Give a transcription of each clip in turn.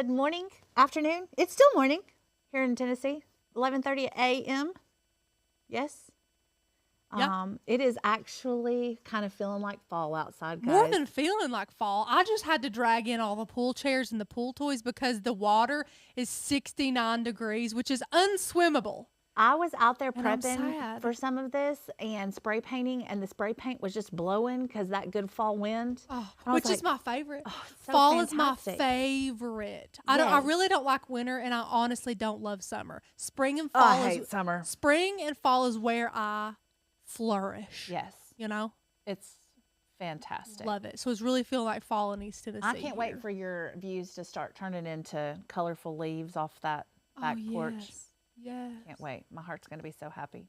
Good morning, afternoon. It's still morning here in Tennessee. 11:30 a.m. Yes. Yep. It is actually kind of feeling like fall outside, More guys. than feeling like fall, I just had to drag in all the pool chairs and the pool toys because the water is 69 degrees, which is unswimmable. I was out there And I'm prepping sad. for some of this and spray painting, and the spray paint was just blowing because that good fall wind. Oh, And I was which is like, my favorite. it's so Fall fantastic. is my favorite. I Yes. really don't like winter, and I honestly don't love summer. Spring and Oh, fall I is hate summer. spring and fall is where I flourish. Yes, You know, it's fantastic. love it. So it's really feeling like fall in East Tennessee. I can't wait here. for your views to start turning into colorful leaves off that back porch. Yes. Yes. Can't wait. My heart's going to be so happy.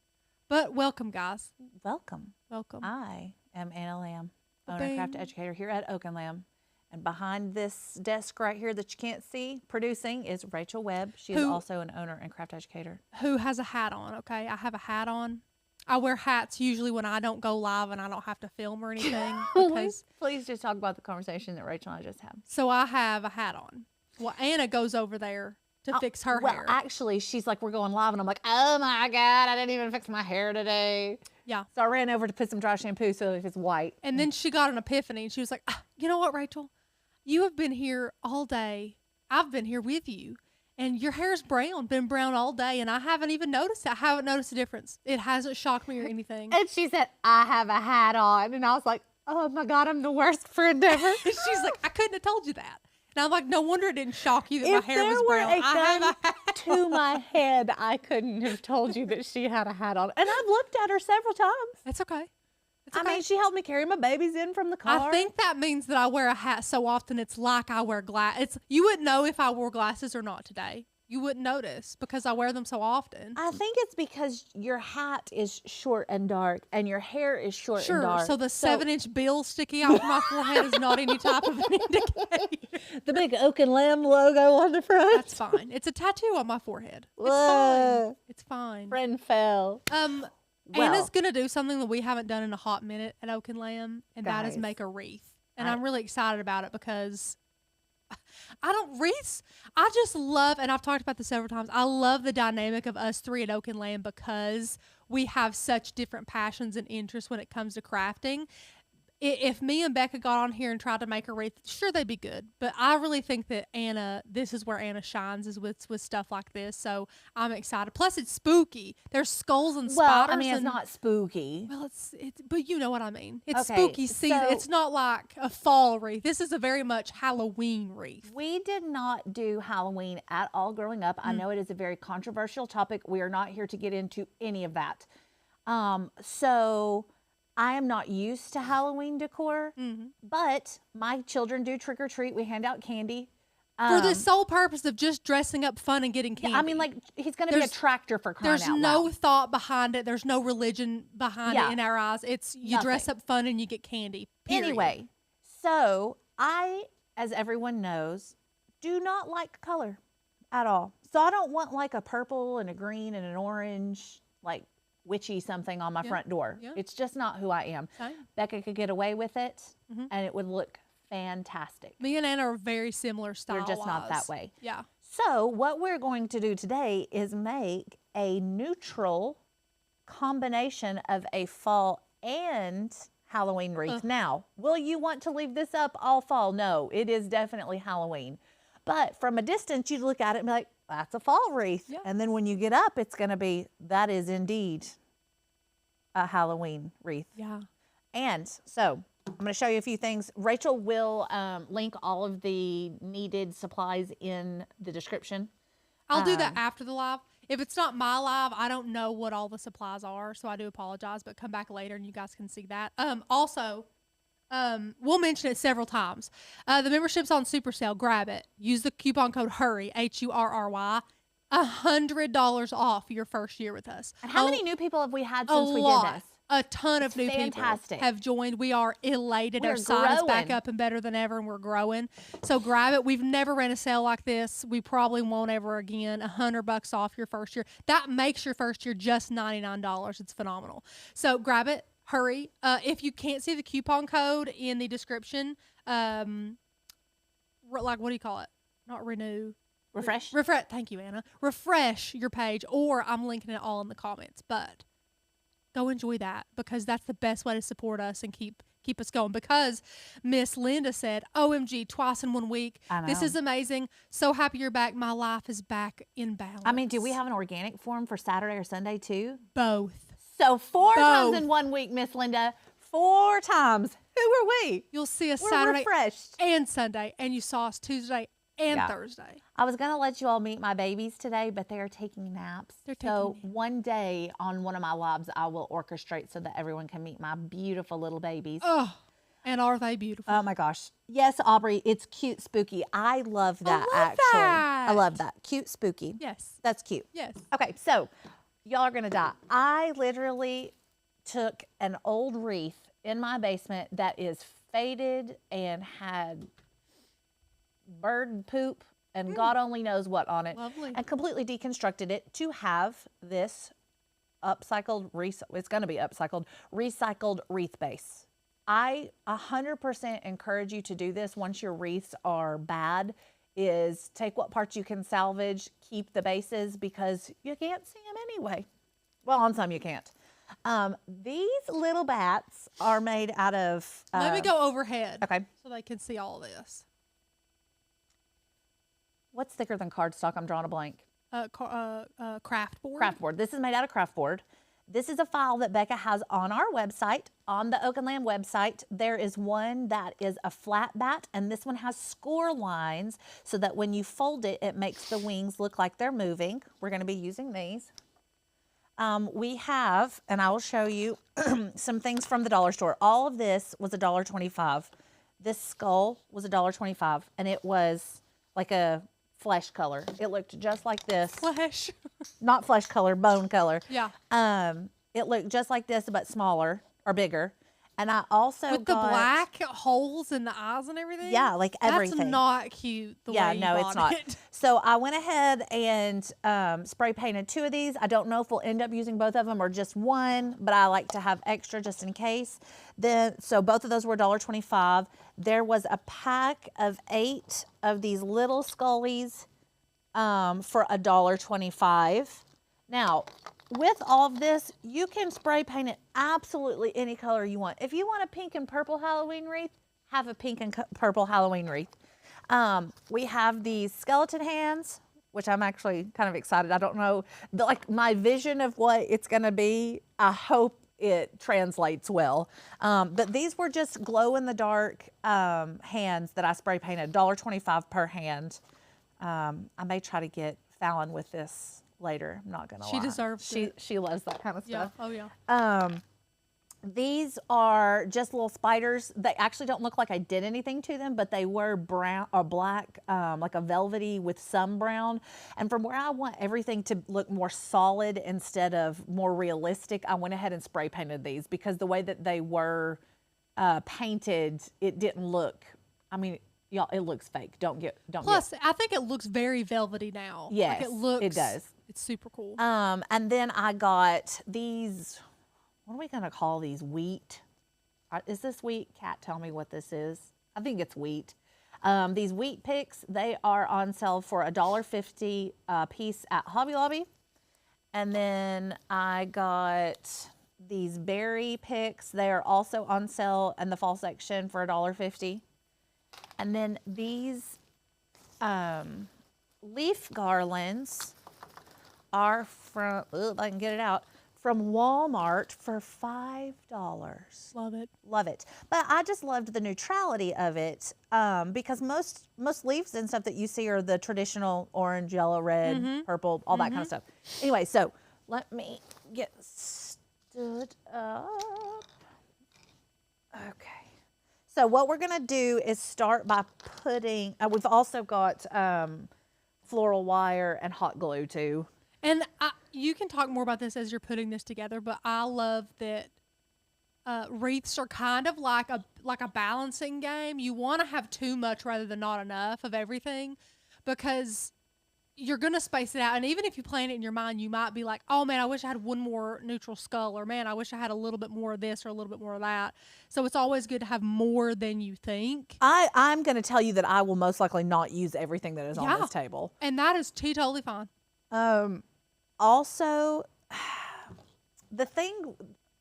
But welcome, guys. Welcome. Welcome. I am Anna Lamb, owner and craft Ba-bing. educator here at Oak and Lamb. And behind this desk right here that you can't see producing is Rachel Webb. She is Who- also an owner and craft educator. Who has a hat on? Okay, I have a hat on. I wear hats usually when I don't go live and I don't have to film or anything. Because Please just talk about the conversation that Rachel and I just had. so I have a hat on. Well, Anna goes over there to fix her well, hair. actually, she's like, we're going live. And I'm like, oh my God, I didn't even fix my hair today. Yeah. So I ran over to put some dry shampoo so if it's white. And then she got an epiphany and she was like, you know what, Rachel? You have been here all day. I've been here with you. And your hair's brown, been brown all day. And I haven't even noticed it. I haven't noticed a difference. It hasn't shocked me or anything. And she said, I have a hat on. And I was like, oh my God, I'm the worst friend ever. She's like, I couldn't have told you that. And I'm like, no wonder it didn't shock you that If my hair was there were brown. a I have gun a hat. to my head, I couldn't have told you that she had a hat on. And I've looked at her several times. It's okay. It's I okay. mean, she helped me carry my babies in from the car. I think that means that I wear a hat so often it's like I wear glass. You wouldn't know if I wore glasses or not today. You wouldn't notice because I wear them so often. I think it's because your hat is short and dark and your hair is short and Sure. dark. So the 7-inch bill sticking out from my forehead is not any type of an indicator. The big Oak and Lamb logo on the front. That's fine. It's a tattoo on my forehead. It's Whoa. fine. It's fine. Friend fell. Anna's Well. gonna do something that we haven't done in a hot minute at Oak and Lamb, and that is Guys. make a wreath. And I'm really excited about it because wreaths. I just love, and I've talked about this several times. I love the dynamic of us three at Oak and Lamb because we have such different passions and interests when it comes to crafting. If me and Becca got on here and tried to make a wreath, sure, they'd be good. But I really think that this is where Anna shines, is with stuff like this. So I'm excited. Plus, it's spooky. There's skulls and Well, spiders. I mean, it's and, not spooky. Well, but you know what I mean. It's Okay, spooky season. so- It's not like a fall wreath. This is a very much Halloween wreath. We did not do Halloween at all growing up. I know it is a very controversial topic. We are not here to get into any of that. So I am not used to Halloween decor, but my children do trick or treat. We hand out candy. For the sole purpose of just dressing up fun and getting candy. I mean, like, he's going to be a There's- tractor for crying There's out no loud. thought behind it. There's no religion behind Yeah. it in our eyes. It's you dress up fun and you get candy. Period. Anyway, so I, as everyone knows, do not like color at all. So I don't want like a purple and a green and an orange, like witchy something on my front door. yeah. It's just not who I am. Same. Becca could get away with it and it would look fantastic. Me and Anna are very similar style. We're just not that way. Yeah. So what we're going to do today is make a neutral combination of a fall and Halloween wreath. Now, will you want to leave this up all fall? No, it is definitely Halloween. But from a distance, you look at it and be like, that's a fall wreath. Yeah. And then when you get up, it's going to be, that is indeed a Halloween wreath. Yeah. And so I'm going to show you a few things. Rachel will link all of the needed supplies in the description. I'll do that after the live. If it's not my live, I don't know what all the supplies are, so I do apologize, but come back later and you guys can see that. Also, we'll mention it several times. The membership's on super sale. Grab it. Use the coupon code HURRY, HURRY, $100 off your first year with us. And how many new people have we had A since we lot. did this? A ton of new fantastic. people have joined. We are elated. Our We're site is back growing. up and better than ever, and we're growing. So grab it. We've never ran a sale like this. We probably won't ever again. $100 off your first year. That makes your first year just $99. It's phenomenal. So grab it. Hurry. If you can't see the coupon code in the description, like what do you call it? not renew. Refresh. Refresh. Thank you, Anna. Refresh your page, or I'm linking it all in the comments. But go enjoy that, because that's the best way to support us and keep us going. Because Miss Linda said, "OMG, twice in 1 week. I know. This is amazing. So happy you're back. My life is back in balance." I mean, do we have an organic form for Saturday or Sunday too? both? So 4 times Both. in 1 week, Miss Linda. 4 times. Who are we? You'll see us We're Saturday refreshed. and Sunday, and you saw us Tuesday and Yeah. Thursday. I was going to let you all meet my babies today, but they are taking naps. They're so taking naps. one day on one of my lives, I will orchestrate so that everyone can meet my beautiful little babies. Oh, and are they beautiful? Oh my gosh. Yes, Aubrey, it's cute, spooky. I love that love actually. that. I love that. Cute, spooky. Yes. That's cute. Yes. Okay, so y'all are going to die. I literally took an old wreath in my basement that is faded and had bird poop and God only knows what on it. Lovely. And completely deconstructed it to have this upcycled, it's going to be upcycled, recycled wreath base. I 100% encourage you to do this once your wreaths are bad, is take what parts you can salvage, keep the bases, because you can't see them anyway. Well, on some you can't. These little bats are made out of... Let me go overhead. Okay. So they can see all this. What's thicker than cardstock? I'm drawing a blank. Craft board. Craft board. This is made out of craft board. This is a file that Becca has on our website, on the Oak and Lamb website. There is one that is a flat bat, and this one has score lines so that when you fold it, it makes the wings look like they're moving. We're going to be using these. We have, and I will show you some things from the dollar store. All of this was $1.25. This skull was $1.25, and it was like a flesh color. It looked just like this. Flesh. Not flesh color, bone color. Yeah. It looked just like this, but smaller or bigger. And I also With the black holes in the eyes and everything? Yeah, like everything. That's not cute the way you no, bought it's not. it. So I went ahead and spray painted 2 of these. I don't know if we'll end up using both of them or just one, but I like to have extra just in case. So both of those were $1.25. There was a pack of 8 of these little scullies for $1.25. Now, with all of this, you can spray paint it absolutely any color you want. If you want a pink and purple Halloween wreath, have a pink and purple Halloween wreath. We have these skeleton hands, which I'm actually kind of excited. I don't know, like my vision of what it's going to be, I hope it translates well. But these were just glow in the dark hands that I spray painted, $1.25 per hand. I may try to get Fallon with this later. I'm not gonna lie. She deserves it. She loves that kind of Yeah. stuff. Oh, yeah. These are just little spiders. They actually don't look like I did anything to them, but they were brown or black, like a velvety with some brown. And from where I want everything to look more solid instead of more realistic, I went ahead and spray painted these because the way that they were painted, it didn't look, I mean, y'all, it looks fake. Plus, I think it looks very velvety now. Yes, like it looks. it does. It's super cool. And then I got these, what are we going to call these? Wheat? Is this wheat? Kat, tell me what this is. I think it's wheat. These wheat picks, they are on sale for $1.50 a piece at Hobby Lobby. And then I got these berry picks. They are also on sale in the fall section for $1.50. And then these leaf garlands are from, if I can get it out, from Walmart for $5. Love it. Love it. But I just loved the neutrality of it because most leaves and stuff that you see are the traditional orange, yellow, red, purple, all that kind of stuff. Anyway, so let me get stood up. Okay. So what we're going to do is start by putting, we've also got floral wire and hot glue too. And you can talk more about this as you're putting this together, but I love that wreaths are kind of like a balancing game. You want to have too much rather than not enough of everything, because you're going to space it out. And even if you plan it in your mind, you might be like, oh man, I wish I had one more neutral skull, or man, I wish I had a little bit more of this or a little bit more of that. So it's always good to have more than you think. I'm going to tell you that I will most likely not use everything that is on Yeah. this table. And that is totally fine. Also, the thing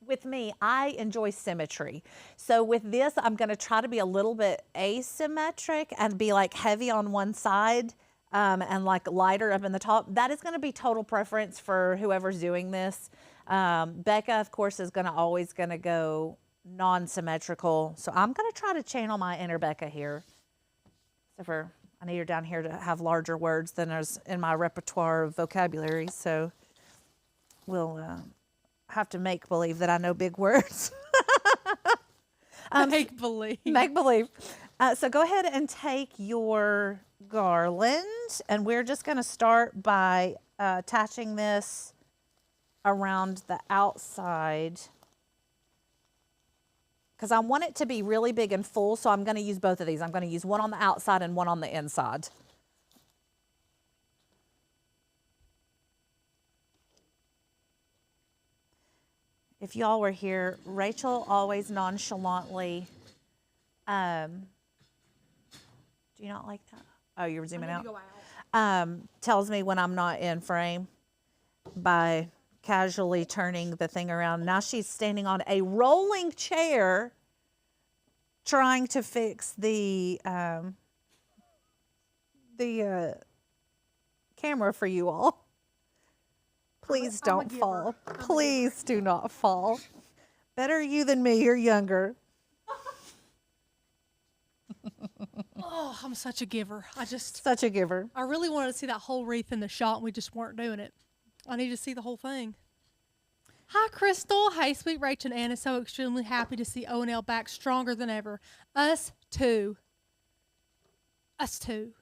with me, I enjoy symmetry. So with this, I'm going to try to be a little bit asymmetric and be like heavy on one side and like lighter up in the top. That is going to be total preference for whoever's doing this. Becca, of course, is always going to go non-symmetrical. So I'm going to try to channel my inner Becca here. Except for I need her down here to have larger words than there's in my repertoire of vocabulary. So we'll have to make believe that I know big words. Make believe. Make believe. So go ahead and take your garland, and we're just going to start by attaching this around the outside, because I want it to be really big and full, so I'm going to use both of these. I'm going to use one on the outside and one on the inside. If y'all were here, Rachel always nonchalantly, do you not like that? Oh, you're zooming out? Tells me when I'm not in frame by casually turning the thing around. Now she's standing on a rolling chair trying to fix the camera for you all. Please don't fall. Please do not fall. Better you than me. You're younger. Oh, I'm such a giver. Such a giver. I really wanted to see that whole wreath in the shot, and we just weren't doing it. I need to see the whole thing. Hi, Crystal. Hey, sweet Rach and Anna. So extremely happy to see O&L back stronger than ever. Us too. Us too.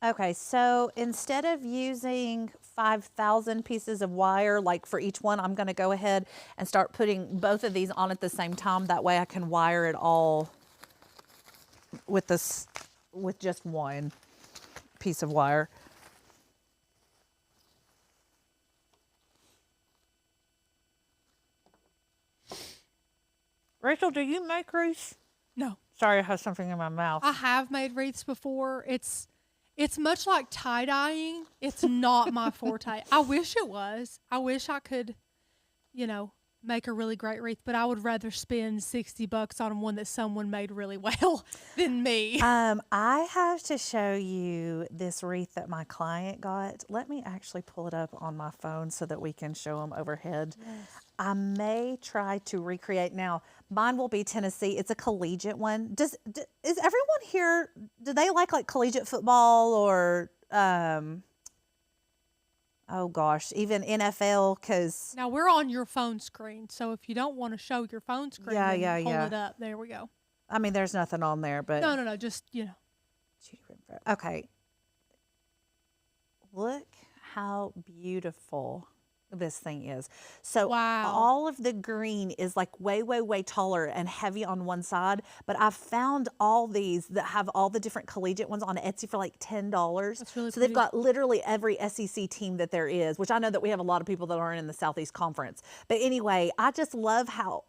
Okay, so instead of using 5,000 pieces of wire, like for each one, I'm going to go ahead and start putting both of these on at the same time. That way I can wire it all with just one piece of wire. Rachel, do you make wreaths? No. Sorry, I have something in my mouth. I have made wreaths before. It's much like tie-dyeing. It's not my forte. I wish it was. I wish I could, make a really great wreath, but I would rather spend $60 on one that someone made really well than me. I have to show you this wreath that my client got. Let me actually pull it up on my phone so that we can show them overhead. Yes. I may try to recreate. Now, mine will be Tennessee. It's a collegiate one. Is everyone here, do they like collegiate football or, oh gosh, even NFL? Because now we're on your phone screen, so if you don't want to show your phone screen, pull it up. There we go. I mean, there's nothing on there, but no, just Okay. Look how beautiful this thing is. So wow. All of the green is way, way, way taller and heavy on one side. But I've found all these that have all the different collegiate ones on Etsy for $10. That's really so pretty. They've got literally every SEC team that there is, which I know that we have a lot of people that aren't in the Southeast Conference. But anyway, I just love how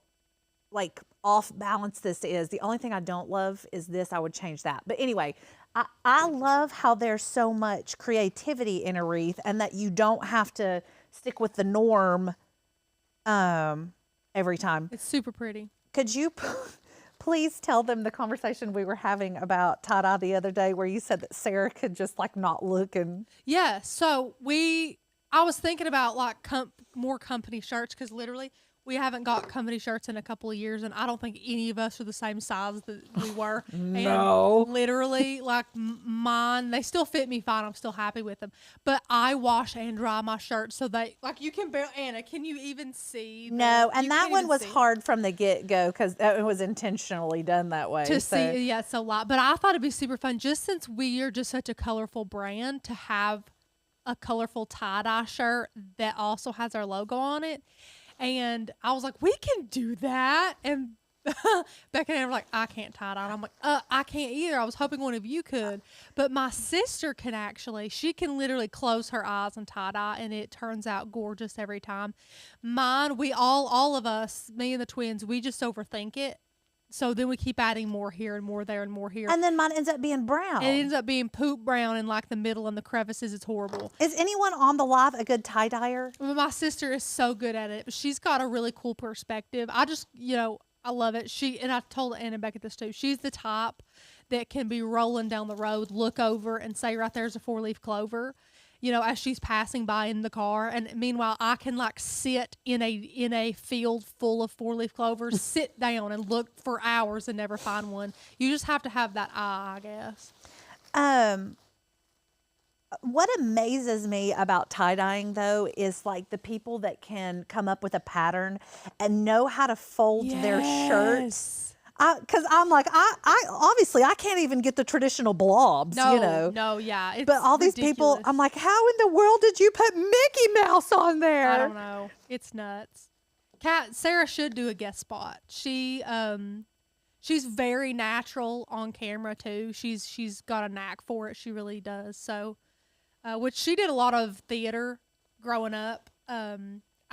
off balance this is. The only thing I don't love is this. I would change that. But anyway, I love how there's so much creativity in a wreath and that you don't have to stick with the norm every time. It's super pretty. Could you please tell them the conversation we were having about tie-dye the other day where you said that Sarah could just not look and... Yeah, so I was thinking about more company shirts because literally we haven't got company shirts in a couple of years, and I don't think any of us are the same size that we were. No. And literally, mine, they still fit me fine. I'm still happy with them. But I wash and dry my shirts so they, you can barely, Anna, can you even see? No, and that one was hard from the get-go because it was intentionally done that way. See, yeah, it's a lot. But I thought it'd be super fun, just since we are just such a colorful brand, to have a colorful tie-dye shirt that also has our logo on it. And I was like, we can do that. And Becca and Anna were like, I can't tie dye. I'm like, I can't either. I was hoping one of you could. But my sister can actually. She can literally close her eyes and tie dye, and it turns out gorgeous every time. Mine, all of us, me and the twins, we just overthink it. So then we keep adding more here and more there and more here. And then mine ends up being brown. It ends up being poop brown in like the middle and the crevices. It's horrible. Is anyone on the live a good tie dyer? Well, my sister is so good at it. She's got a really cool perspective. I just, I love it. And I told Anna and Becca this too. She's the type that can be rolling down the road, look over and say, right there's a 4-leaf clover, as she's passing by in the car. And meanwhile, I can like sit in a field full of 4-leaf clovers, sit down and look for hours and never find one. You just have to have that eye, I guess. What amazes me about tie-dyeing, though, is like the people that can come up with a pattern and know how to fold their shirts. Because I'm like, I obviously I can't even get the traditional blobs, No, yeah. It's but all these people, I'm like, how in the world did you put Mickey Mouse on there? I don't know. It's nuts. Sarah should do a guest spot. She's very natural on camera too. She's got a knack for it. She really does. So, which she did a lot of theater growing up.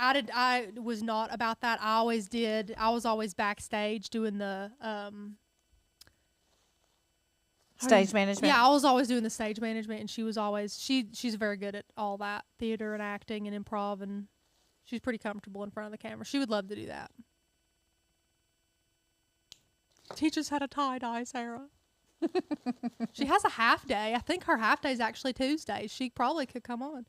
I was not about that. I was always backstage doing the stage management. Yeah, I was always doing the stage management, and she was always she's very good at all that theater and acting and improv, and she's pretty comfortable in front of the camera. She would love to do that. Teach us how to tie dye, Sarah. She has a half day. I think her half day is actually Tuesdays. She probably could come on.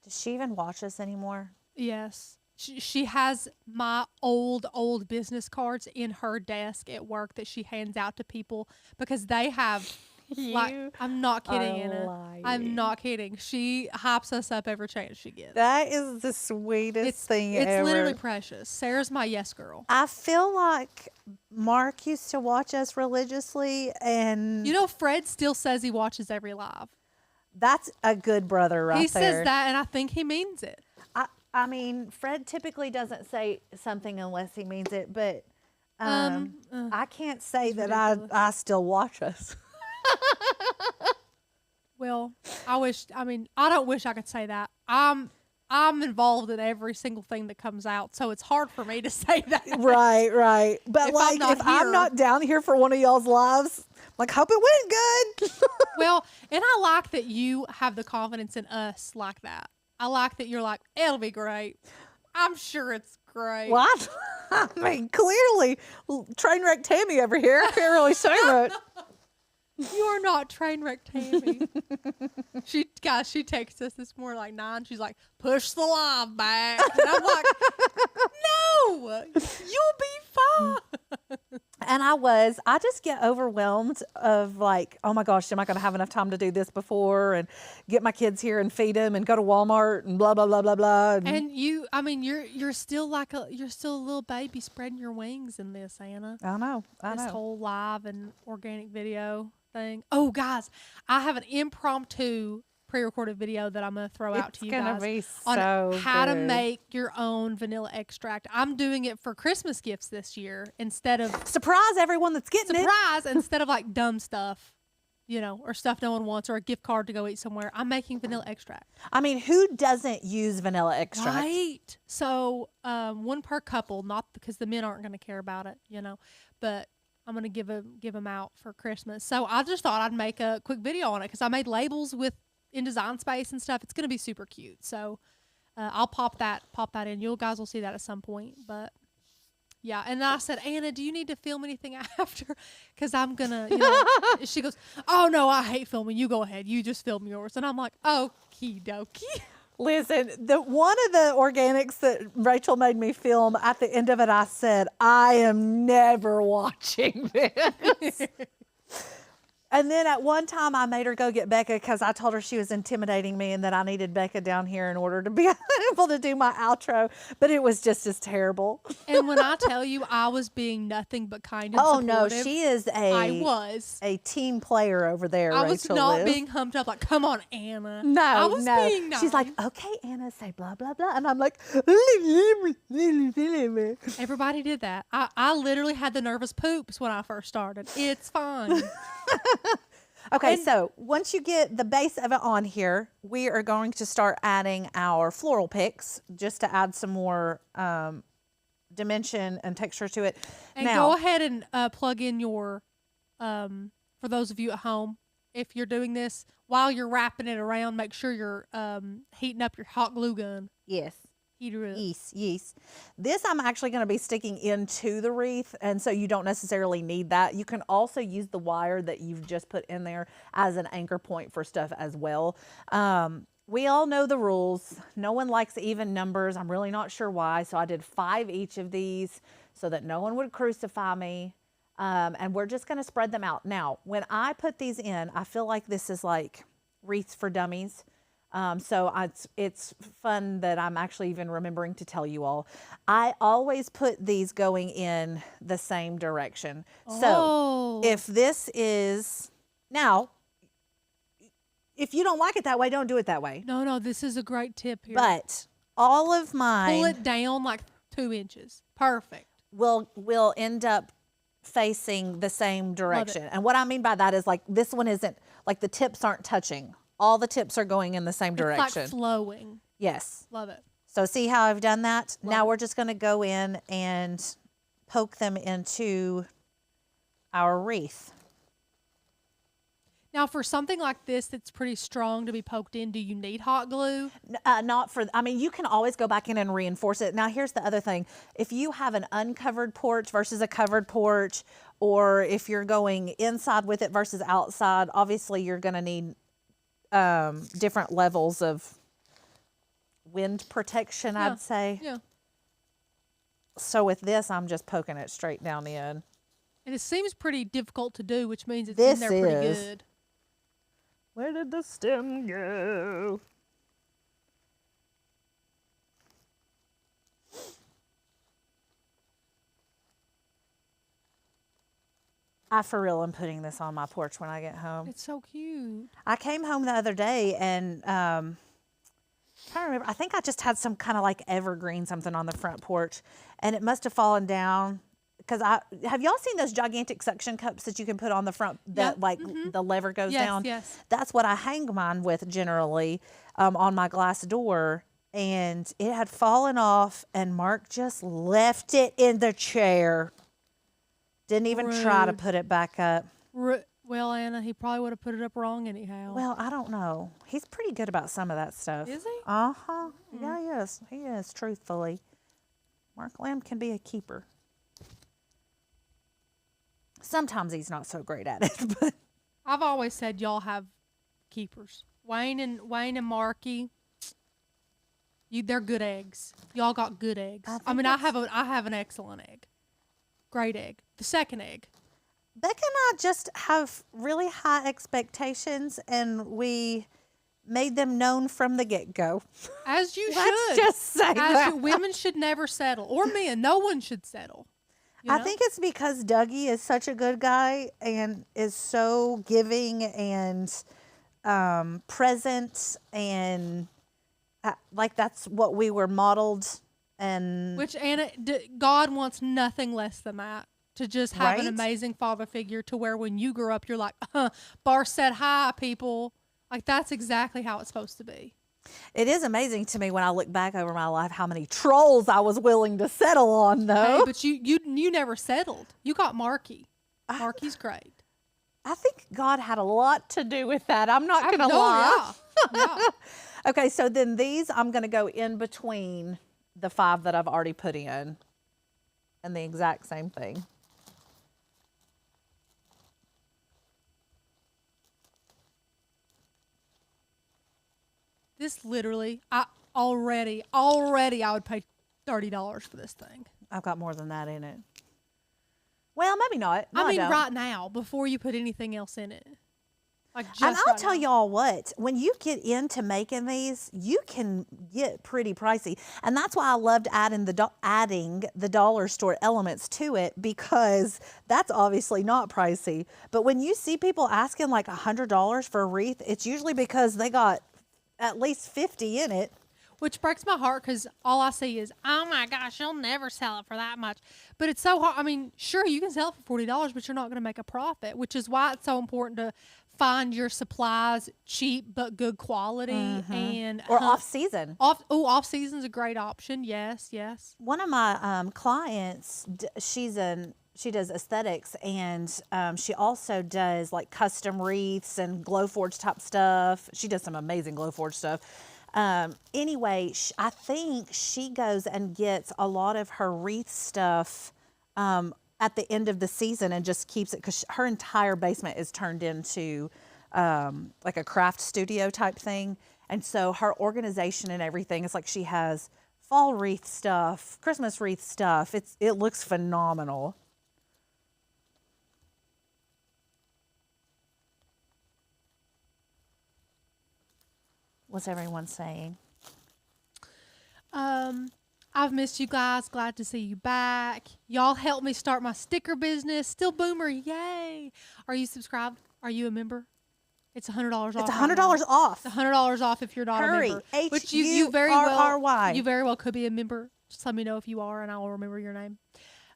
Does she even watch us anymore? Yes. She has my old business cards in her desk at work that she hands out to people because they have, I'm not kidding, Anna. I'm not kidding. She hypes us up every chance she gets. That is the sweetest thing ever. It's literally precious. Sarah's my yes girl. I feel like Mark used to watch us religiously, and Fred still says he watches every live. That's a good brother right there. He says that, and I think he means it. I mean, Fred typically doesn't say something unless he means it, but I can't say that I still watch us. Well, I don't wish I could say that. I'm involved in every single thing that comes out, so it's hard for me to say that. Right. But if I'm not down here for one of y'all's lives, like, hope it went good. Well, and I like that you have the confidence in us like that. I like that you're like, it'll be great. I'm sure it's great. What? I mean, clearly, Trainwreck Tammy over here. I can't really say that. You're not Trainwreck Tammy. She texts us this morning like 9. She's like, push the live back. And I'm like, no, you'll be fine. And I just get overwhelmed of like, oh my gosh, am I going to have enough time to do this before and get my kids here and feed them and go to Walmart and blah, blah, blah, blah, blah. And you're still you're still a little baby spreading your wings in this, Anna. I know. This whole live and organic video thing. Oh, guys, I have an impromptu pre-recorded video that I'm going to throw out to you guys on how to make your own vanilla extract. I'm doing it for Christmas gifts this year instead of surprise everyone that's getting it. Instead of like dumb stuff, or stuff no one wants or a gift card to go eat somewhere. I'm making vanilla extract. I mean, who doesn't use vanilla extract? Right. So, one per couple, not because the men aren't going to care about it, but I'm going to give them out for Christmas. So I just thought I'd make a quick video on it because I made labels in Design Space and stuff. It's going to be super cute. So I'll pop that in. You guys will see that at some point. But yeah. And then I said, Anna, do you need to film anything after? Because I'm going to, she goes, oh no, I hate filming. You go ahead. You just film yours. And I'm like, okie dokie. Listen, one of the organics that Rachel made me film, at the end of it, I said, I am never watching this. And then at one time I made her go get Becca because I told her she was intimidating me and that I needed Becca down here in order to be able to do my outro. But it was just as terrible. And when I tell you I was being nothing but kind and Oh supportive, no, she is I was. a team player over there. I Rachel was not is. being humped up like, come on, Anna. No, I was no. being nice. She's like, okay, Anna, say blah blah blah, and I'm like, everybody did that. I literally had the nervous poops when I first started. It's fine. Okay, so once you get the base of it on here, we are going to start adding our floral picks just to add some more dimension and texture to it. And now, go ahead and plug in your, for those of you at home, if you're doing this, while you're wrapping it around, make sure you're heating up your hot glue gun. yes. Heater up. Yes. This I'm actually going to be sticking into the wreath, and so you don't necessarily need that. You can also use the wire that you've just put in there as an anchor point for stuff as well. We all know the rules. No one likes even numbers. I'm really not sure why, so I did 5 each of these so that no one would crucify me. And we're just going to spread them out. Now, when I put these in, I feel like this is like wreaths for dummies. So it's fun that I'm actually even remembering to tell you all. I always put these going in the same direction. Oh. So if this is, now, if you don't like it that way, don't do it that way. No, this is a great tip here. But all of mine pull it down like 2 inches. Perfect. will end up facing the same direction. And what I mean by that is like this one isn't, like the tips aren't touching. All the tips are going in the same direction. It's like flowing. Yes. Love it. So see how I've done that? Love now it. we're just going to go in and poke them into our wreath. Now, for something like this that's pretty strong to be poked in, do you need hot glue? Not for, I mean, you can always go back in and reinforce it. Now, here's the other thing. If you have an uncovered porch versus a covered porch, or if you're going inside with it versus outside, obviously you're going to need different levels of wind protection, Yeah. I'd say. Yeah. So with this, I'm just poking it straight down in. And it seems pretty difficult to do, which means it's This in there pretty is. good. Where did the stem go? I for real am putting this on my porch when I get home. It's so cute. I came home the other day and trying to remember, I think I just had some kind of like evergreen something on the front porch, and it must have fallen down. Because have y'all seen those gigantic suction cups that you can put on the front that the lever goes Yes, down? yes. That's what I hang mine with generally on my glass door. And it had fallen off, and Mark just left it in the chair. Didn't even try to Rude. put it back up. Well, Anna, he probably would have put it up wrong anyhow. Well, I don't know. He's pretty good about some of that stuff. Is he? Uh-huh. Yeah, he is. He is, truthfully. Mark Lamb can be a keeper. Sometimes he's not so great at it, but I've always said y'all have keepers. Wayne and Marky, they're good eggs. Y'all got good eggs. I mean, I have an excellent egg. Great egg. The second egg. Becca and I just have really high expectations, and we made them known from the get-go. As you Let's should. just say that. Women should never settle, or men. No one should settle. You I know? think it's because Dougie is such a good guy and is so giving and present, and like that's what we were modeled. And Which, Anna, God wants nothing less than that. To just have an Right? amazing father figure to where when you grow up, you're like, bar set high, people. Like, that's exactly how it's supposed to be. it is amazing to me when I look back over my life how many trolls I was willing to settle on, though. Hey, but you never settled. You got Marky. Marky's great. I think God had a lot to do with that. I'm not going to lie. Yeah. Okay, so then these I'm going to go in between the 5 that I've already put in, and the exact same thing. This literally, I would pay $30 for this thing. I've got more than that in it. Well, maybe not. No, I mean, don't. right now, before you put anything else in it. Like just And I'll right tell now. y'all what, when you get into making these, you can get pretty pricey. And that's why I loved adding the dollar store elements to it, because that's obviously not pricey. But when you see people asking like $100 for a wreath, it's usually because they got at least 50 in it. Which breaks my heart because all I see is, oh my gosh, you'll never sell it for that much. But it's so hard. I mean, sure, you can sell it for $40, but you're not going to make a profit, which is why it's so important to find your supplies cheap but good quality and Or off season. Off season's a great option. Yes, yes. One of my clients, she does aesthetics, and she also does like custom wreaths and Glowforge type stuff. She does some amazing Glowforge stuff. Anyway, I think she goes and gets a lot of her wreath stuff at the end of the season and just keeps it, because her entire basement is turned into like a craft studio type thing. And so her organization and everything is like she has fall wreath stuff, Christmas wreath stuff. It looks phenomenal. What's everyone saying? I've missed you guys. Glad to see you back. Y'all helped me start my sticker business. Still Boomer. Yay. Are you subscribed? Are you a member? It's $100 off. It's $100 off. It's $100 off if you're not Hurry. a member. Which you very well H-U-R-R-Y. you very well could be a member. Just let me know if you are, and I will remember your name.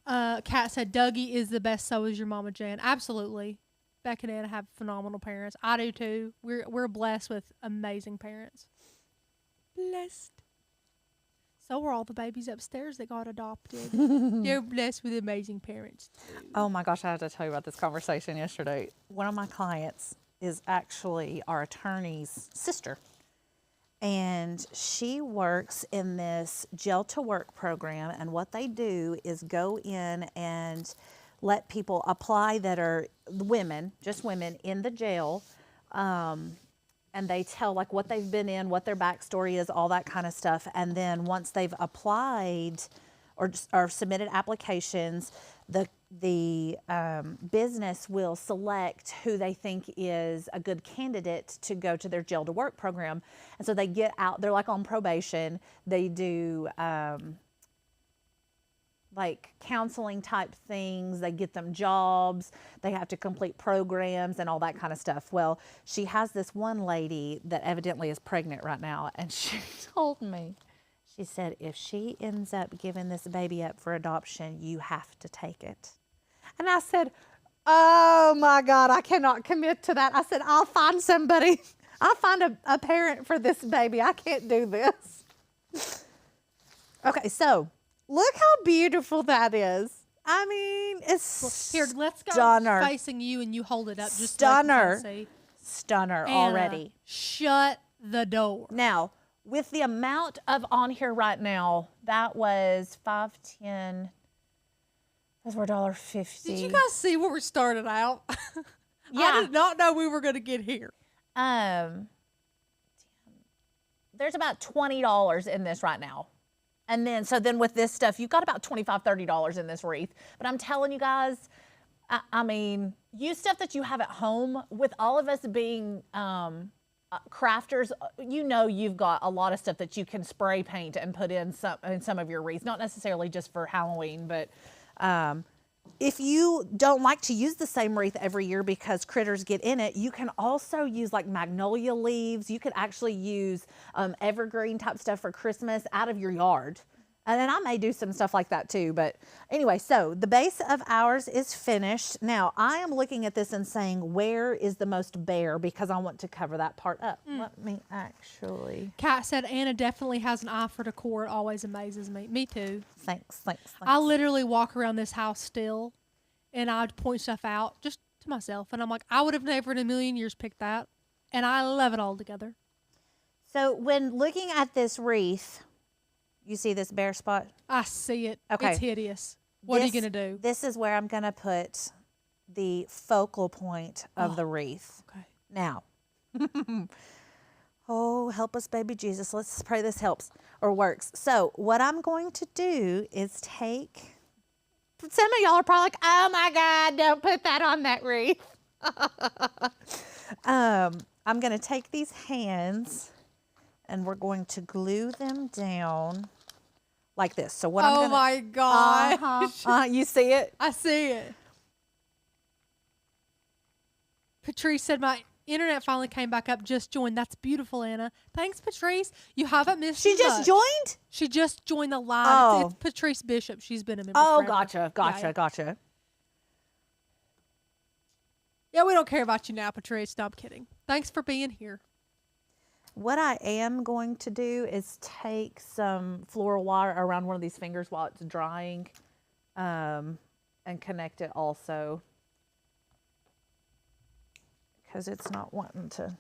Kat said Dougie is the best. So is your Mama Jan. Absolutely. Beck and Anna have phenomenal parents. I do too. We're blessed with amazing parents. Blessed. So are all the babies upstairs that got adopted. They're blessed with amazing parents too. Oh my gosh, I had to tell you about this conversation yesterday. One of my clients is actually our attorney's sister. And she works in this jail to work program. And what they do is go in and let people apply that are women, just women in the jail. And they tell like what they've been in, what their backstory is, all that kind of stuff. And then once they've applied or submitted applications, the business will select who they think is a good candidate to go to their jail to work program. And so they get out, they're like on probation. They do like counseling type things. They get them jobs. They have to complete programs and all that kind of stuff. Well, she has this one lady that evidently is pregnant right now. And she told me, she said, if she ends up giving this baby up for adoption, you have to take it. And I said, oh my God, I cannot commit to that. I said, I'll find somebody. I'll find a parent for this baby. I can't do this. Okay, so look how beautiful that is. I mean, it's Here, let's go stunner. facing you and you hold it up. Just Stunner. So I can see. Stunner Anna, already. Shut the door. Now, with the amount of on here right now, that was $5.10. Those were $1.50. Did you guys see where we started out? Yeah. I did not know we were going to get here. There's about $20 in this right now. And then, so then with this stuff, you've got about $25, $30 in this wreath. But I'm telling you guys, I mean, use stuff that you have at home. With all of us being crafters, you know you've got a lot of stuff that you can spray paint and put in some of your wreaths. Not necessarily just for Halloween, but if you don't like to use the same wreath every year because critters get in it, you can also use like magnolia leaves. You could actually use evergreen type stuff for Christmas out of your yard. And then I may do some stuff like that too. But anyway, so the base of ours is finished. Now I am looking at this and saying, where is the most bare? Because I want to cover that part up. Let me actually. Kat said Anna definitely has an eye for decor. It always amazes me. Me too. Thanks. I literally walk around this house still and I'd point stuff out just to myself. And I'm like, I would have never in a million years picked that. And I love it all together. So when looking at this wreath, you see this bare spot? I see it. Okay. It's hideous. What are you going to do? This is where I'm going to put the focal point of the wreath. Okay. Now, oh, help us, baby Jesus. Let's pray this helps or works. So what I'm going to do is take some of y'all are probably like, oh my God, don't put that on that wreath. I'm going to take these hands and we're going to glue them down like this. So what I'm going to... Oh my gosh. You see it? I see it. Patrice said, my internet finally came back up. Just joined. That's beautiful, Anna. Thanks, Patrice. You haven't missed She me just much. joined? She just joined the live. Oh. It's Patrice Bishop. She's been a member Oh, forever. gotcha. Yeah, we don't care about you now, Patrice. No, I'm kidding. Thanks for being here. What I am going to do is take some floral wire around one of these fingers while it's drying, and connect it also, because it's not wanting to.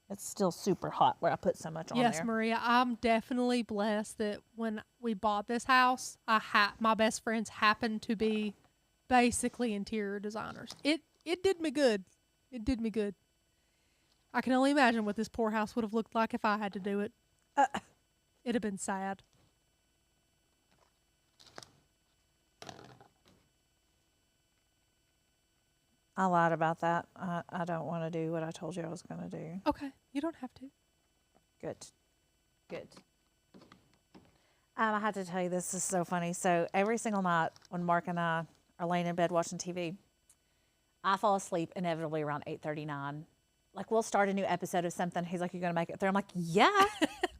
It's still super hot where I put so much on there. Yes, Maria, I'm definitely blessed that when we bought this house, my best friends happened to be basically interior designers. It did me good. It did me good. I can only imagine what this poor house would have looked like if I had to do it. It'd have been sad. I lied about that. I don't want to do what I told you I was going to do. Okay, you don't have to. Good. I had to tell you, this is so funny. So every single night when Mark and I are laying in bed watching TV, I fall asleep inevitably around 8:39. Like, we'll start a new episode of something. He's like, "You're gonna make it through?" I'm like, "Yeah."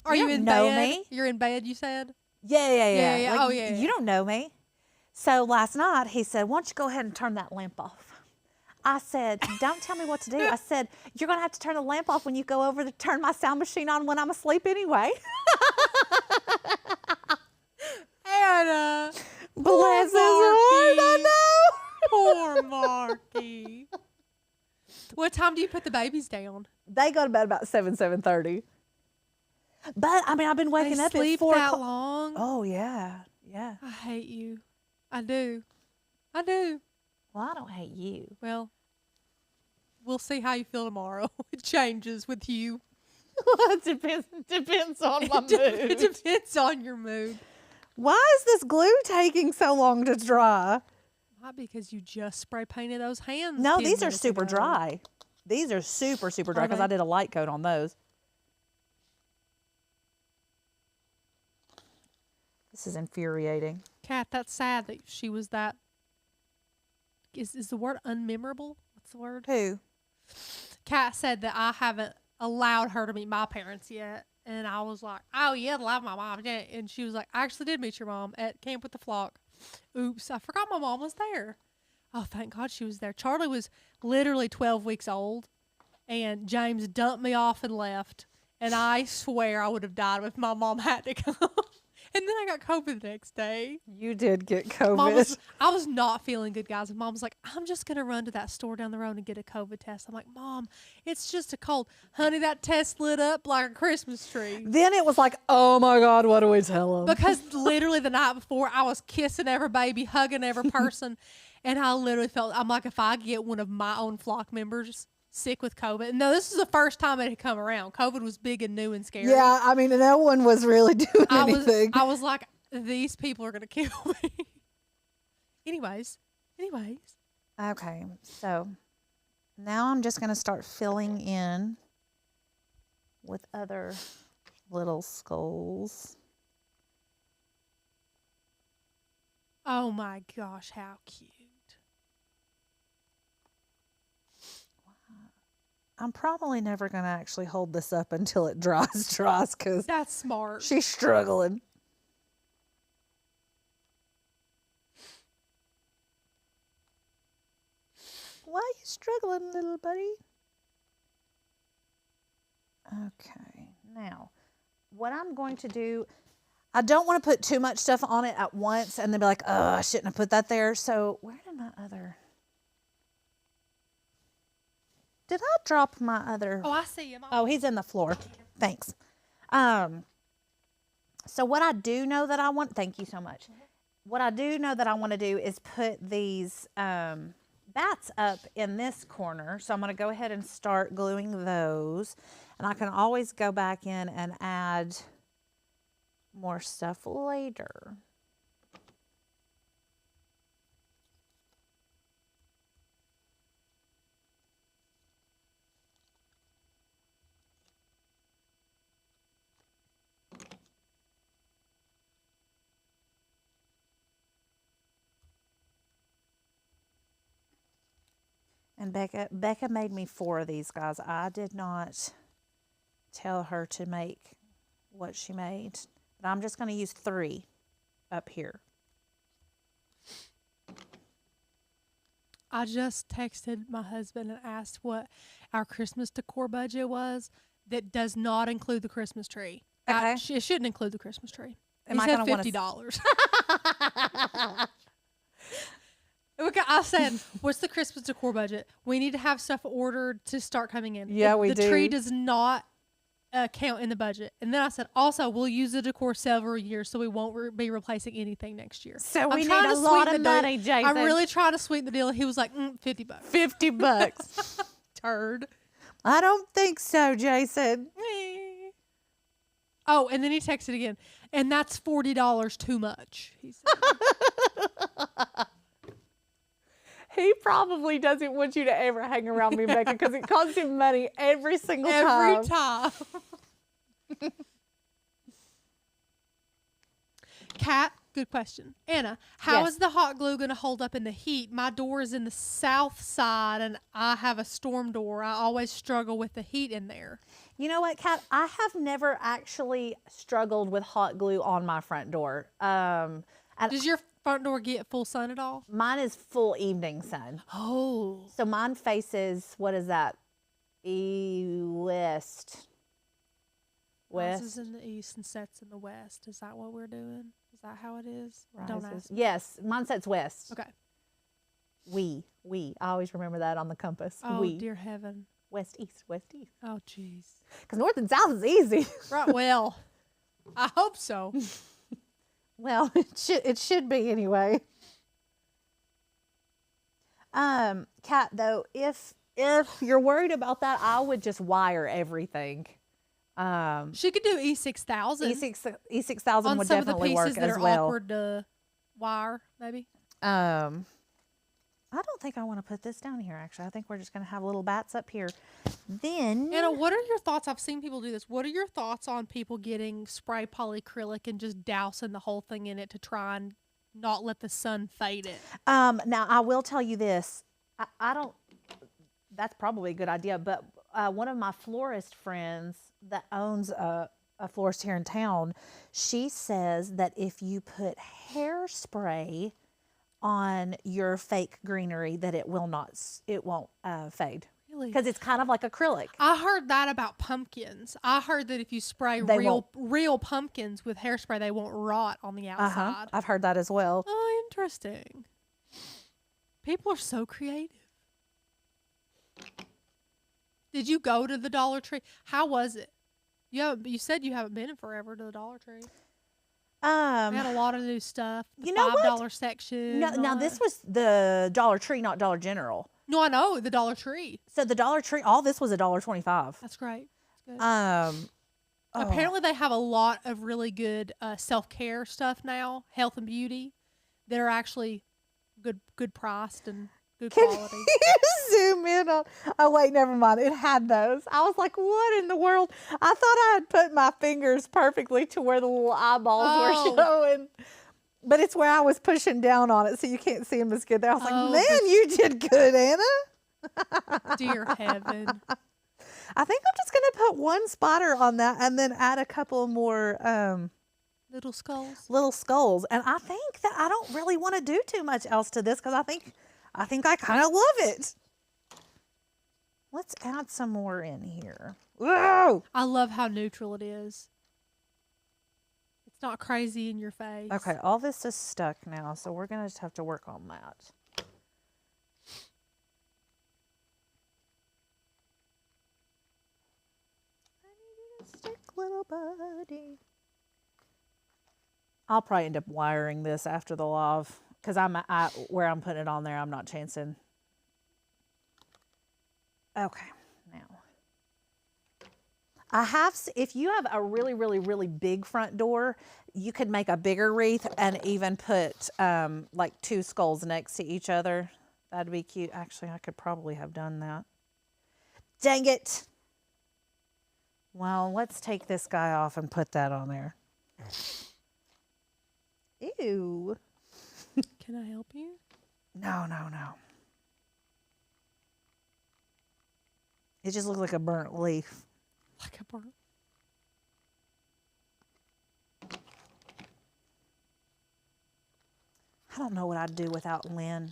Are you don't in know bed? me? You're in bed, you said? Yeah. Yeah. Like, Oh, yeah. You don't know me. So last night he said, "Why don't you go ahead and turn that lamp off?" I said, "Don't tell me what to do." I said, "You're gonna have to turn the lamp off when you go over to turn my sound machine on when I'm asleep anyway." Anna. Bless his heart, I know. Poor Marky. What time do you put the babies down? They go to bed about 7:30. But I mean, I've been waking They up sleep at 4 that o'clock. long? Oh yeah. I hate you. I do. Well, I don't hate you. Well, we'll see how you feel tomorrow. It changes with you. It depends on my It mood. depends on your mood. Why is this glue taking so long to dry? Not because you just spray painted those hands. No, 10 these are minutes super ago. dry. These are super dry Are because they? I did a light coat on those. This is infuriating. Kat, that's sad that she was that. Is the word unmemorable? What's the word? Who? Kat said that I haven't allowed her to meet my parents yet. And I was like, oh, yeah, to love my mom. Yeah. And she was like, I actually did meet your mom at Camp with the Flock. Oops, I forgot my mom was there. Oh, thank God she was there. Charlie was literally 12 weeks old. And James dumped me off and left. And I swear I would have died if my mom had to come. And then I got COVID the next day. You did get COVID. I was not feeling good, guys. And Mom was like, I'm just going to run to that store down the road and get a COVID test. I'm like, Mom, it's just a cold. Honey, that test lit up like a Christmas tree. Then it was like, oh my God, what do we tell them? Because literally the night before, I was kissing every baby, hugging every person. And I literally felt, I'm like, if I get one of my own flock members sick with COVID. No, this is the first time it had come around. COVID was big and new and scary. Yeah, I mean, no one was really doing anything. I was like, these people are going to kill me. Anyways. Okay, so now I'm just going to start filling in with other little skulls. Oh my gosh, how cute. I'm probably never going to actually hold this up until it dries because That's smart. she's struggling. Why are you struggling, little buddy? Okay, now what I'm going to do, I don't want to put too much stuff on it at once and then be like, oh, I shouldn't have put that there. So where did my other... Did I drop my other... Oh, I see him. Oh, he's in the floor. Thanks. So what I do know that I want... Thank you so much. What I do know that I want to do is put these bats up in this corner. So I'm going to go ahead and start gluing those. And I can always go back in and add more stuff later. And Becca made me 4 of these, guys. I did not tell her to make what she made. But I'm just going to use 3 up here. I just texted my husband and asked what our Christmas decor budget was. That does not include the Christmas tree. Okay. It shouldn't include the Christmas tree. Am He I said gonna wanna $50. Okay, I said, what's the Christmas decor budget? We need to have stuff ordered to start coming in. Yeah, we do. The tree does not count in the budget. And then I said, also, we'll use the decor several years, so we won't be replacing anything next year. So I'm we trying need a to lot sweeten of the deal. money, Jason. I'm really trying to sweeten the deal. He was like, $50. $50. Turd. I don't think so, Jason. Oh, and then he texted again, and that's $40 too much. He said. He probably doesn't want you to ever hang around me, Becca, because it costs him money every single Every time. time. Kat, good question. Anna, how Yes. is the hot glue going to hold up in the heat? My door is in the south side, and I have a storm door. I always struggle with the heat in there. You know what, Kat? I have never actually struggled with hot glue on my front door. And Does your front door get full sun at all? mine is full evening sun. Oh. So mine faces, what is that? West. Rises West. in the east and sets in the west. Is that what we're doing? Is that how it is? Don't Rises. ask. Yes, mine sets west. Okay. We. I always remember that on the compass. Oh, we. dear heaven. West, east, west, east. Oh, jeez. Because north and south is easy. Right, well, I hope so. Well, it should be anyway. Kat, though, if you're worried about that, I would just wire everything. She could do E6000. E6000 on would some of the definitely pieces work that as are well. awkward to wire, maybe. I don't think I want to put this down here, actually. I think we're just going to have little bats up here. Then, Anna, what are your thoughts? I've seen people do this. What are your thoughts on people getting spray polyacrylic and just dousing the whole thing in it to try and not let the sun fade it? now I will tell you this. I don't, that's probably a good idea, but one of my florist friends that owns a florist here in town, she says that if you put hairspray on your fake greenery, that it won't fade. Really? Because it's kind of like acrylic. I heard that about pumpkins. I heard that if you spray They real pumpkins with hairspray, they won't rot on the outside. I've heard that as well. Oh, interesting. People are so creative. Did you go to the Dollar Tree? How was it? You said you haven't been in forever to the Dollar Tree. They had a lot of new stuff. The You know what? $5 section. No, and all now that. this was the Dollar Tree, not Dollar General. No, I know the Dollar Tree. So the Dollar Tree, all this was $1.25. That's great. That's good. Oh. Apparently, they have a lot of really good self-care stuff now, health and beauty, that are actually good priced and good Can quality. you zoom in on? Oh wait, never mind. It had those. I was like, what in the world? I thought I had put my fingers perfectly to where the little eyeballs were showing. But it's where I was pushing down on it, so you can't see them as good there. I was like, man, you did good, Anna. Dear heaven. I think I'm just going to put one spotter on that and then add a couple more Little skulls. little skulls. And I think that I don't really want to do too much else to this because I think I kind of love it. Let's add some more in here. Whoa! I love how neutral it is. It's not crazy in your face. Okay, all this is stuck now, so we're going to just have to work on that. I need you to stick, little buddy. I'll probably end up wiring this after the lav because where I'm putting it on there, I'm not chancing. Okay, now. If you have a really, really, really big front door, you could make a bigger wreath and even put like 2 skulls next to each other. That'd be cute. Actually, I could probably have done that. Dang it. Well, let's take this guy off and put that on there. Ew. Can I help you? No. It just looks like a burnt leaf. Like a burnt. I don't know what I'd do without Lynn.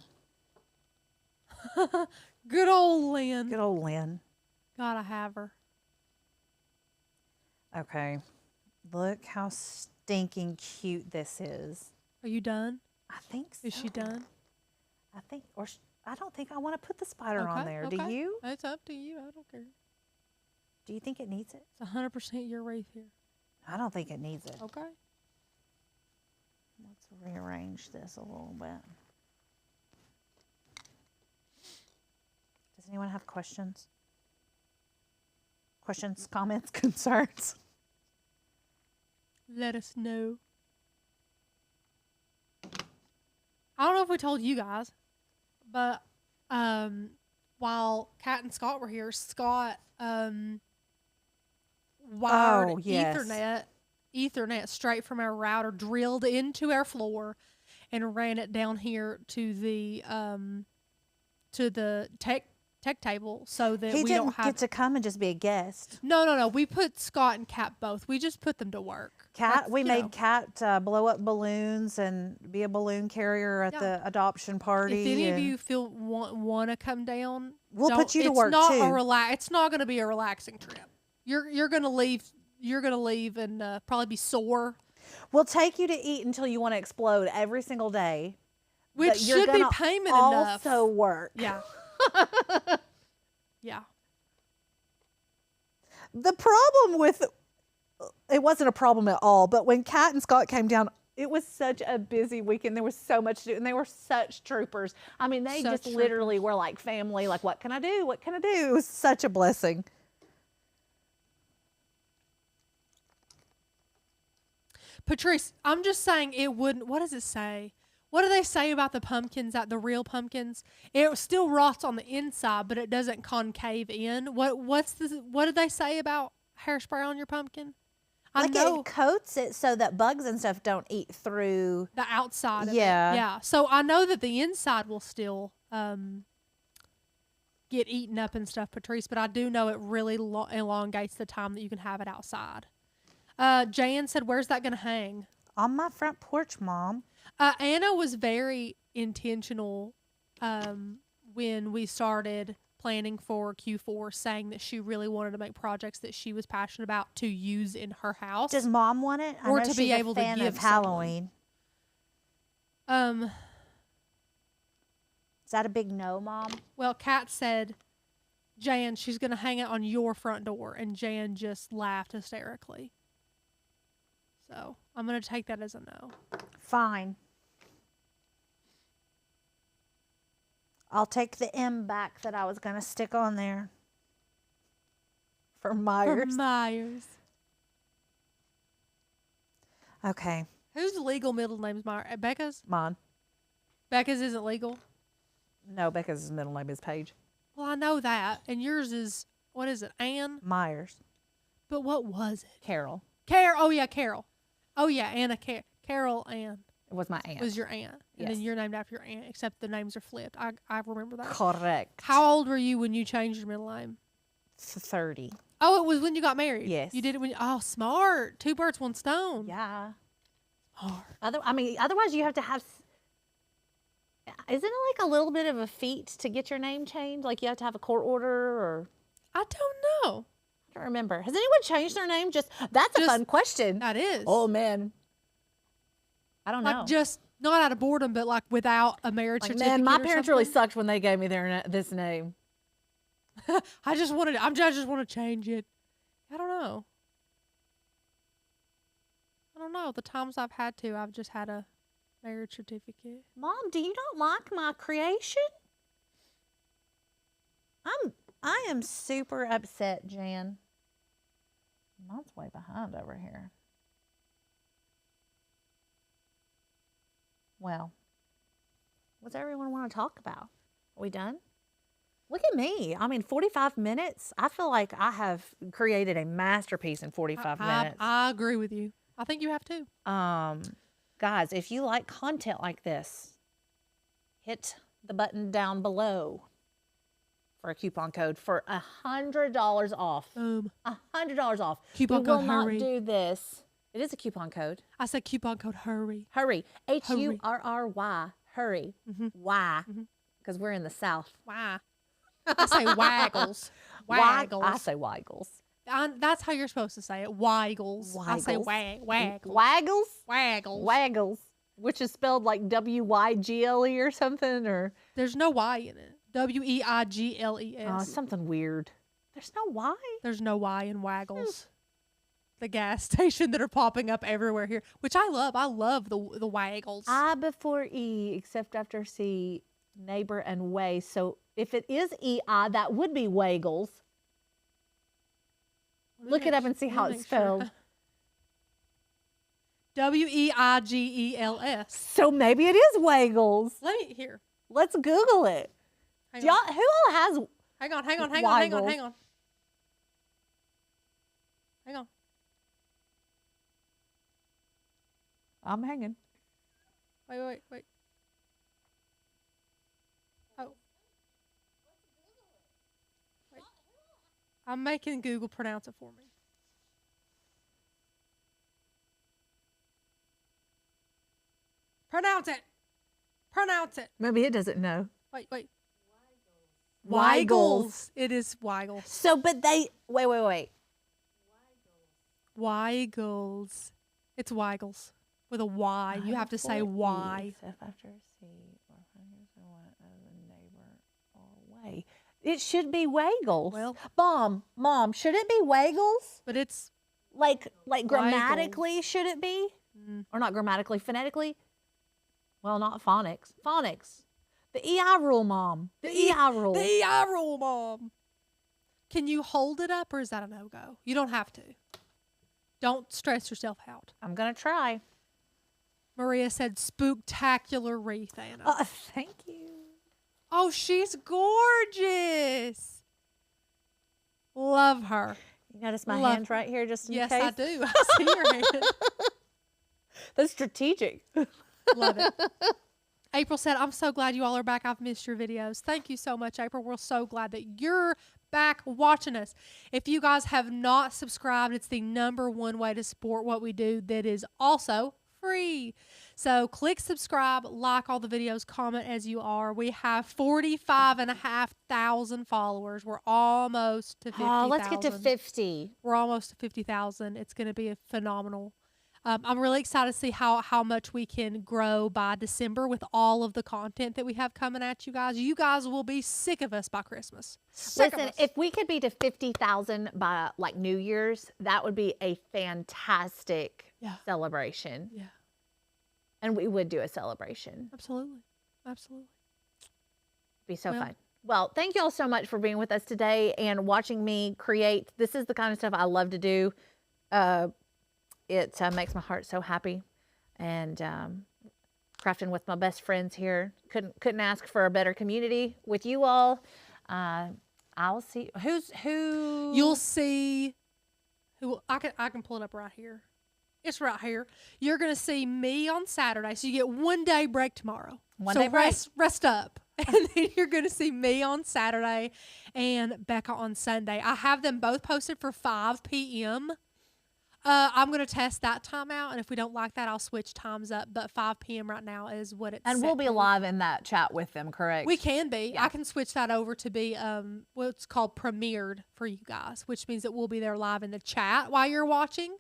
Good old Lynn. Good old Lynn. Gotta have her. Okay. Look how stinking cute this is. Are you done? I think so. Is she done? I think, I don't think I want to put the spider on there. Do you? It's up to you. I don't care. Do you think it needs it? It's 100% your wreath here. I don't think it needs it. Okay. Let's rearrange this a little bit. Does anyone have questions? Questions, comments, concerns? Let us know. I don't know if we told you guys, but while Kat and Scott were here, Scott wired Ethernet straight from our router, drilled into our floor, and ran it down here to the tech table so that He we didn't don't have get to come and just be a guest. No. We put Scott and Kat both. We just put them to work. We made Kat blow up balloons and be a balloon carrier at the adoption party. If any of you want to come down, we'll put you to work not too. It's not going to be a relaxing trip. You're going to leave. You're going to leave and probably be sore. We'll take you to eat until you want to explode every single day. Which should be payment enough. Also work. Yeah. Yeah. The problem with it wasn't a problem at all, but when Kat and Scott came down, it was such a busy weekend. There was so much to do, and they were such troopers. I mean, they just literally were like family. Like, what can I do? What can I do? It was such a blessing. Patrice, I'm just saying it wouldn't. What does it say? What do they say about the pumpkins, the real pumpkins? It still rots on the inside, but it doesn't concave in. What did they say about hairspray on your pumpkin? It coats it so that bugs and stuff don't eat through the outside of it. Yeah. Yeah. So I know that the inside will still get eaten up and stuff, Patrice, but I do know it really elongates the time that you can have it outside. Jan said, where's that going to hang? On my front porch, Mom. Anna was very intentional when we started planning for Q4, saying that she really wanted to make projects that she was passionate about to use in her house. Does Mom want it? Or to be able to give Halloween. Someone. Is that a big no, Mom? Well, Kat said, Jan, she's going to hang it on your front door, and Jan just laughed hysterically. So I'm going to take that as a no. Fine. I'll take the M back that I was going to stick on there. For Myers. For Myers. Okay. Whose legal middle name is Myers? Becca's? Mine. Becca's isn't legal? No, Becca's middle name is Paige. Well, I know that. And yours is, what is it, Ann? Myers. But what was it? Carol. Oh, yeah, Carol. Oh, yeah, Anna. Carol Ann. It was my aunt. Was your aunt. And Yes. then you're named after your aunt, except the names are flipped. I remember that. Correct. How old were you when you changed your middle name? 30. Oh, it was when you got married? Yes. You did it when, smart. 2 birds, 1 stone. Yeah. Smart. Otherwise you have to have, isn't it like a little bit of a feat to get your name changed? Like you have to have a court order or? I don't know. I don't remember. Has anyone changed their name? That's a fun question. That is. Oh, man. I don't know. Like just not out of boredom, but like without a marriage certificate. Man, my or parents really something. sucked when they gave me this name. I just want to change it. I don't know. The times I've had to, I've just had a marriage certificate. Mom, do you not like my creation? I am super upset, Jan. Mom's way behind over here. Well, what's everyone want to talk about? Are we done? Look at me. 45 minutes. I feel like I have created a masterpiece in 45 minutes. I agree with you. I think you have to. Guys, if you like content like this, hit the button down below. for a coupon code for $100 off. Boom. $100 off. Coupon we will code not hurry. do this. It is a coupon code. I said coupon code hurry. Hurry. HURRY. Hurry. Why? Because we're in the South. Why? I say waggles. Waggles. I say waggles. That's how you're supposed to say it. Waggles. I say waggles. Waggles? Waggles. Waggles. Which is spelled like WYGLE or something, or There's no Y in it. WEIGLES. oh, something weird. There's no Y. There's no Y in Waggles. The gas station that are popping up everywhere here, which I love. I love the Waggles. I before E, except after C, neighbor and way. So if it is EI, that would be Waggles. Look it up and see how it's spelled. WEIGELS. So maybe it is Waggles. Let me here. Let's Google it. Hang Do y'all, on. who all has? Hang on. Hang on. I'm hanging. Wait. Oh. Wait. I'm making Google pronounce it for me. Pronounce it. Maybe it doesn't know. Wait. Waggles. It is Waggles. So, but they wait. Waggles. It's Waggles with a Y. You have to say Y. Except after C or one as a neighbor or way. It should be Waggles. Well- Mom, should it be Waggles? But it's Like grammatically, should it be? Mm. Or not grammatically, phonetically? Well, not phonics. Phonics. The EI rule, Mom. The EI rule. the EI rule, Mom. Can you hold it up, or is that a no-go? You don't have to. Don't stress yourself out. I'm going to try. Maria said, spooktacular wreath, Anna. Thank you. Oh, she's gorgeous. Love her. You notice my Love hands right here just in Yes, case? I do. I see your hand. That's strategic. Love it. April said, I'm so glad you all are back. I've missed your videos. Thank you so much, April. We're so glad that you're back watching us. If you guys have not subscribed, it's the #1 way to support what we do that is also free. So click subscribe, like all the videos, comment as you are. We have 45,500 followers. We're almost to 50,000. Oh, let's get to 50. We're almost to 50,000. It's going to be a phenomenal. I'm really excited to see how much we can grow by December with all of the content that we have coming at you guys. You guys will be sick of us by Christmas. Listen, if we could be to 50,000 by like New Year's, that would be a fantastic celebration. Yeah. And we would do a celebration. Absolutely. Be so fun. Well, thank you all so much for being with us today and watching me create. This is the kind of stuff I love to do. It makes my heart so happy, and crafting with my best friends here. Couldn't ask for a better community with you all. I'll see who. You'll see who I can pull it up right here. It's right here. You're gonna see me on Saturday, so you get 1 day break tomorrow. One day break. Rest up, and then you're gonna see me on Saturday and Becca on Sunday. I have them both posted for 5 p.m. I'm going to test that time out, and if we don't like that, I'll switch times up. But 5 p.m. right now is what it's And set we'll be for. live in that chat with them, correct? We can be. Yeah. I can switch that over to be what's called premiered for you guys, which means that we'll be there live in the chat while you're watching.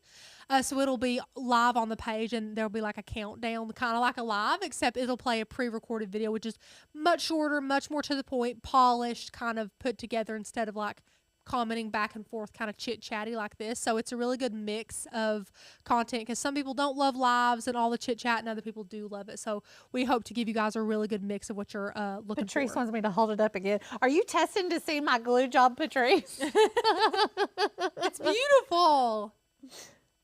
So it'll be live on the page, and there'll be like a countdown, kind of like a live, except it'll play a pre-recorded video, which is much shorter, much more to the point, polished, kind of put together instead of like commenting back and forth, kind of chit-chatty like this. So it's a really good mix of content, because some people don't love lives and all the chit-chat, and other people do love it. So we hope to give you guys a really good mix of what you're looking Patrice for. wants me to hold it up again. Are you testing to see my glue job, Patrice? It's beautiful.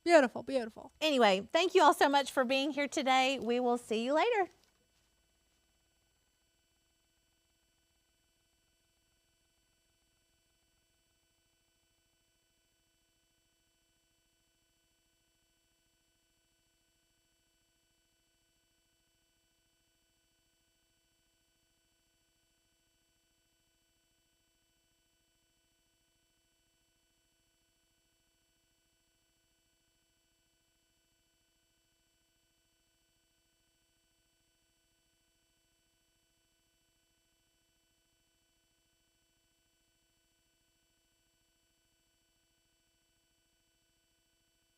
Beautiful. Anyway, thank you all so much for being here today. We will see you later.